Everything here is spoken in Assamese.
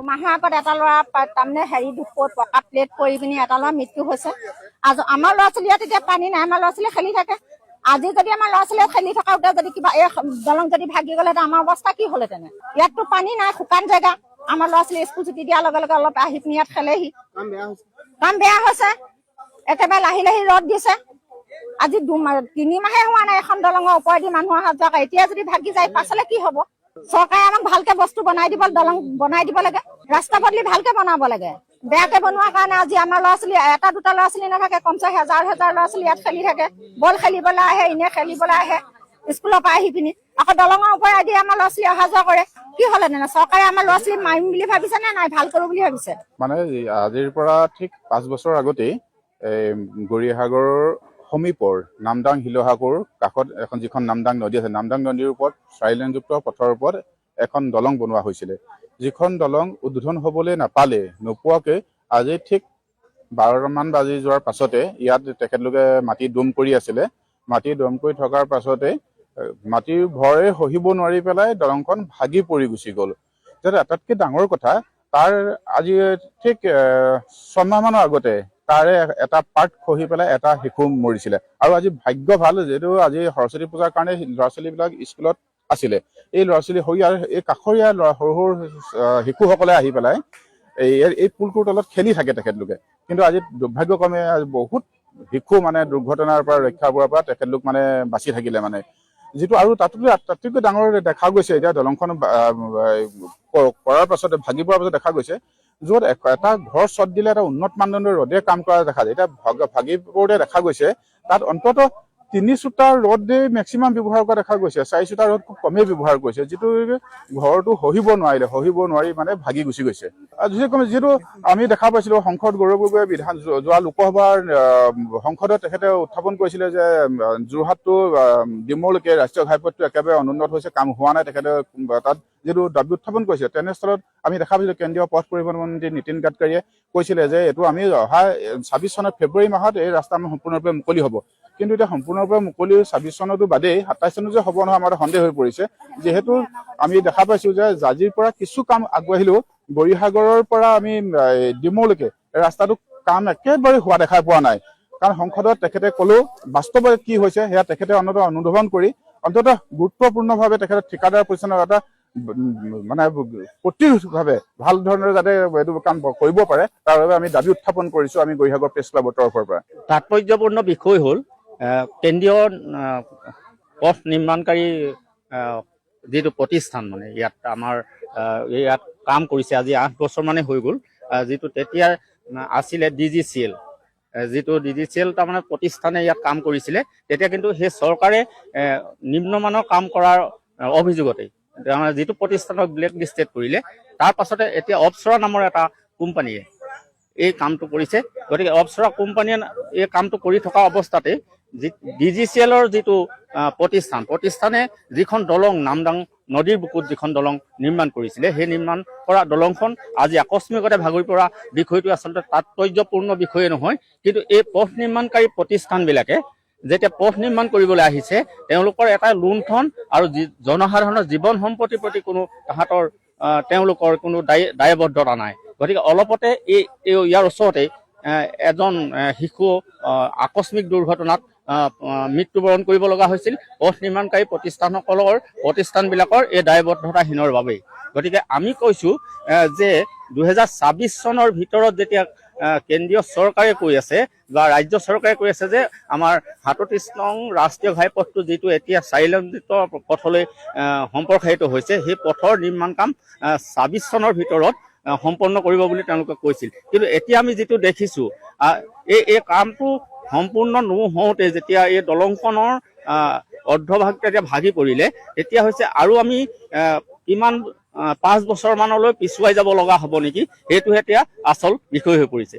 মাহৰ আগত এটা ল'ৰা তাৰমানে হেৰি দুখত পকা প্লেট পৰি পিনি এটা ল'ৰা মৃত্যু হৈছে। আমাৰ ল'ৰা ছোৱালী ইয়াত এতিয়া পানী নাই, আমাৰ ল'ৰা ছোৱালী খেলি থাকে। আজি যদি আমাৰ ল'ৰা ছোৱালীয়ে খেলি থকাতে যদি কিবা এই দলং যদি ভাগি গ'লেহেঁতেন আমাৰ অৱস্থা কি হ'লহেঁতেন? ইয়াততো পানী নাই, শুকান জেগা। আমাৰ ল'ৰা ছোৱালী স্কুল ছুটি দিয়াৰ লগে লগে অলপ আহি পিনি ইয়াত খেলেহি। কাম বেয়া হৈছে, একেবাৰে লাহি লাহি ৰ'দ দিছে। আজি 3 মাহে হোৱা নাই এখন দলঙৰ ওপৰেদি মানুহ অহা যোৱা কৰে। এতিয়া যদি ভাগি যায় পাছলে কি হ'ব? চৰকাৰে আমাক ভালকে বস্তু বনাই দিব, দলং বনাই দিব লাগে, ৰাস্তা পদূলি ভালকে বনাব লাগে। বেয়াকে বনোৱাৰ কাৰণে আজি আমাৰ ল'ৰা ছোৱালী এটা দুটা ল'ৰা ছোৱালী নাথাকে, কমচে হাজাৰ হাজাৰ ল'ৰা ছোৱালী ইয়াত খেলি থাকে। বল খেলিবলৈ আহে, এনে খেলিবলৈ আহে স্কুলৰ পৰা আহি পিনি। আকৌ দলঙৰ ওপৰেদি আমাৰ ল'ৰা ছোৱালী অহা যোৱা কৰে। কি হ'লেহেঁতেন? চৰকাৰে আমাৰ ল'ৰা ছোৱালী মাৰিম বুলি ভাবিছে নে নাই ভাল কৰো বুলি ভাবিছে? মানে আজিৰ পৰা ঠিক 5 বছৰ আগতেই গৌৰীসাগৰৰ সমীপৰ নামদাং শিলসাগৰ কাষত এখন যিখন নামদাং নদী আছে, নামদাং নদীৰ ওপৰত 4 লেনযুক্ত পথৰ ওপৰত এখন দলং বনোৱা হৈছিলে। যিখন দলং উদ্বোধন হ'বলৈ নোপোৱাকৈ আজি ঠিক 12মান বাজি যোৱাৰ পাছতে ইয়াত তেখেতলোকে মাটি দম কৰি আছিলে। মাটি দম কৰি থকাৰ পাছতে মাটিৰ ভৰে সহিব নোৱাৰি পেলাই দলংখন ভাগি পৰি গুচি গ'ল। আটাইতকৈ ডাঙৰ কথা, তাৰ আজি ঠিক 6 মাহমানৰ আগতে তাৰে এটা পাৰ্ট খহি পেলাই এটা শিশু মৰিছিলে। আৰু আজি ভাগ্য ভাল, যিহেতু আজি সৰস্বতী পূজাৰ কাৰণে ল'ৰা ছোৱালীবিলাক স্কুলত আছিলে। এই ল'ৰা ছোৱালী এই কাষৰীয়া সৰু সৰু শিশুসকলে আহি পেলাই এই পুলটোৰ তলত খেলি থাকে তেখেতলোকে। কিন্তু আজি দুৰ্ভাগ্যক্ৰমে বহুত শিশু মানে দুৰ্ঘটনাৰ পৰা ৰক্ষা পোৱাৰ পৰা তেখেতলোক মানে বাচি থাকিলে মানে। যিটো আৰু তাতকৈ ডাঙৰ দেখা গৈছে, এতিয়া দলংখন কৰাৰ পাছতে ভাগি পৰাৰ পাছত দেখা গৈছে, য'ত এটা ঘৰ চট দিলে এটা উন্নত মানদণ্ডৰ ৰদে কাম কৰা দেখা যায়। এতিয়া ভাগি পৰোতে দেখা গৈছে তাত অন্ততঃ 3 চোতা ৰদে মেক্সিমাম ব্যৱহাৰ কৰা দেখা গৈছে। 4 চোতা ৰদ খুব কমেই ব্যৱহাৰ কৰিছে, যিটো ঘৰটো সহিব নোৱাৰি মানে ভাগি গুচি গৈছে। যিহেতু আমি দেখা পাইছিলো সংসদ গৌৰৱ গগৈয়ে যোৱা লোকসভাৰ সংসদত তেখেতে উত্থাপন কৰিছিলে যে যোৰহাটটো ডিমৌলৈকে ৰাষ্ট্ৰীয় ঘাইপথটো একেবাৰে অনুন্নত হৈছে, কাম হোৱা নাই। তেখেতে তাত যিটো দাবী উত্থাপন কৰিছে, তেনেস্থলত আমি দেখা পাইছিলো কেন্দ্ৰীয় পথ পৰিবহণ মন্ত্ৰী নীতিন গাডকাৰীয়ে কৈছিলে যে এইটো আমি অহা 26 চনৰ ফেব্ৰুৱাৰী মাহত এই ৰাস্তা আমাৰ সম্পূৰ্ণৰূপে মুকলি হ'ব। কিন্তু এতিয়া সম্পূৰ্ণৰূপে মুকলি 26 চনতো বাদেই 27 চনত যে হ'ব নহয় আমাৰ সন্দেহ হৈ পৰিছে। যিহেতু আমি দেখা পাইছো যে জাজিৰ পৰা কিছু কাম আগবাঢ়িলেও গৌৰীসাগৰৰ পৰা আমি ডিমৌলৈকে ৰাস্তাটো কাম একেবাৰে হোৱা দেখা পোৱা নাই। কাৰণ সংসদত তেখেতে ক'লেও বাস্তৱত কি হৈছে সেয়া তেখেতে অনুধাৱন কৰি অন্ততঃ গুৰুত্বপূৰ্ণভাৱে তেখেতে ঠিকাদাৰ পৰিচালনাৰ এটা মানে প্ৰতিভাৱে ভাল ধৰণে যাতে এইটো কাম কৰিব পাৰে তাৰ বাবে আমি দাবী উত্থাপন কৰিছো আমি গৌৰীসাগৰ প্ৰেছ ক্লাবৰ তৰফৰ পৰা। তাৎপৰ্যপূৰ্ণ বিষয় হ'ল কেন্দ্ৰীয় পথ নিৰ্মাণকাৰী যিটো প্ৰতিষ্ঠান, মানে ইয়াত আমাৰ ইয়াত কাম কৰিছে আজি 8 বছৰ মানে হৈ গ'ল। যিটো তেতিয়া আছিলে DGCL, যিটো DGCL তাৰমানে প্ৰতিষ্ঠানে ইয়াত কাম কৰিছিলে। তেতিয়া কিন্তু সেই চৰকাৰে নিম্নমানৰ কাম কৰাৰ অভিযোগতে যিটো প্ৰতিষ্ঠানক ব্লেক লিষ্টেড কৰিলে, তাৰ পাছতে এতিয়া অপ্সৰা নামৰ এটা কোম্পানীয়ে এই কামটো কৰিছে। গতিকে অপ্সৰা কোম্পানীয়ে এই কামটো কৰি থকা অৱস্থাতে DGCLৰ যিটো প্ৰতিষ্ঠানে যিখন দলং নামদাং নদীৰ বুকুত যিখন দলং নিৰ্মাণ কৰিছিলে, সেই নিৰ্মাণ কৰা দলংখন আজি আকস্মিকতে ভাগৰি পৰা বিষয়টো আচলতে তাৎপৰ্যপূৰ্ণ বিষয়ে নহয়। কিন্তু এই পথ নিৰ্মাণকাৰী প্ৰতিষ্ঠানবিলাকে যেতিয়া পথ নিৰ্মাণ কৰিবলৈ আহিছে, তেওঁলোকৰ এটা লুণ্ঠন আৰু জনসাধাৰণৰ জীৱন সম্পত্তিৰ প্ৰতি কোনো তেওঁলোকৰ কোনো দায়বদ্ধতা নাই। গতিকে অলপতে ইয়াৰ ওচৰতে এজন শিশু আকস্মিক দুৰ্ঘটনাত মৃত্যুবৰণ কৰিব লগা হৈছিল পথ নিৰ্মাণকাৰী প্ৰতিষ্ঠানবিলাকৰ এই দায়বদ্ধতাহীনৰ বাবেই। গতিকে আমি কৈছো যে 2026 চনৰ ভিতৰত যেতিয়া কেন্দ্ৰীয় চৰকাৰে কৈ আছে বা ৰাজ্য চৰকাৰে কৈ আছে যে আমাৰ 37 নং ৰাষ্ট্ৰীয় ঘাইপথটো যিটো এতিয়া 4 লেনযুক্ত পথলৈ সম্প্ৰসাৰিত হৈছে, সেই পথৰ নিৰ্মাণ কাম 26 চনৰ ভিতৰত সম্পন্ন কৰিব বুলি তেওঁলোকে কৈছিল। কিন্তু এতিয়া আমি যিটো দেখিছো এই কামটো সম্পূৰ্ণ নহওঁতে যেতিয়া এই দলংখনৰ অৰ্ধভাগ যেতিয়া ভাগি পৰিলে, তেতিয়া হৈছে আৰু আমি কিমান 5 বছৰ মানলৈ পিছুৱাই যাব লগা হ'ব নেকি, সেইটো এতিয়া আচল বিষয় হৈ পৰিছে।